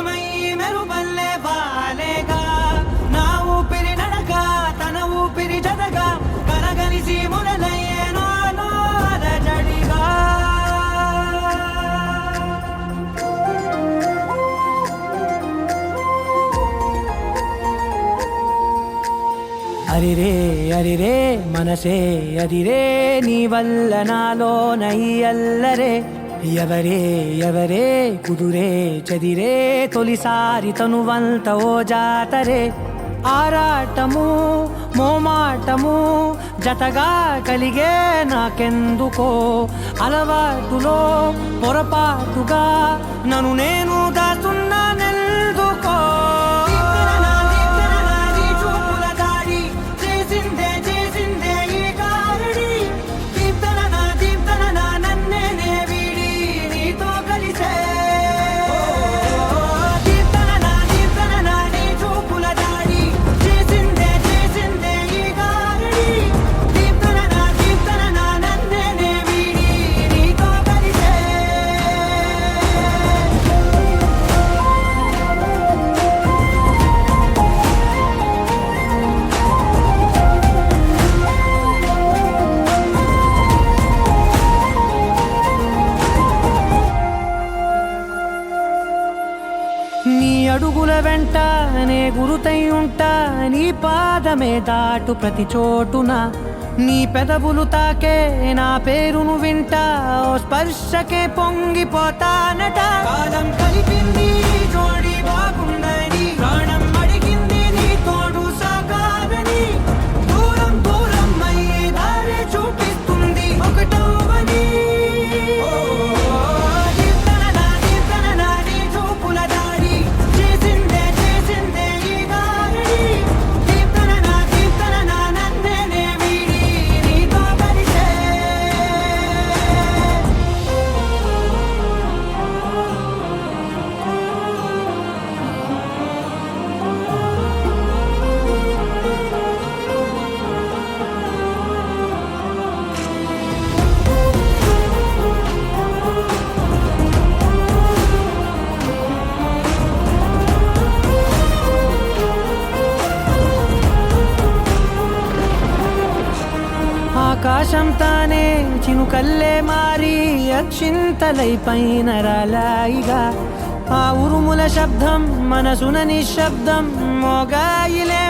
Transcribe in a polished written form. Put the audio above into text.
ఏకమయ్యి మెరుపల్లే వాలేగా నా ఊపిరి నడక తన ఊపిరి జతగా కలగలిసి మొదలయ్యేనో అలజడిగా అరిరే అరిరే మనసే అరిరే నీ వల్ల నాలో నయ్యల్లరే ఎవరే ఎవరే కుదురే చదిరే తొలిసారి తనువంత ఓ జాతరే ఆరాటము మోమాటము జతగా కలిగే నాకెందుకో అలవాటులో పొరపాటుగా నన్ను నేను దాస్తున్నానెందుకో నీ అడుగుల వెంట నే గురుతై ఉంటా నీ పాదమే దాటు ప్రతి చోటున నీ పెదవులు తాకే నా పేరును వింటా ఓ స్పర్శకే పొంగిపోతానట కాలం కలిపింది జోడి బాగుందని ప్రాణం అడిగింది నీ తోడు సాగాలని దూరం దూరం అయ్యే దారి చూపిస్తుంది ఒకటవని ఆకాశం తానే చినుకల్లే మారి అక్షింతలై పైన రాలాయిగా ఆ ఉరుముల శబ్దం మనసున నిశ్శబ్దం మోగాయిలే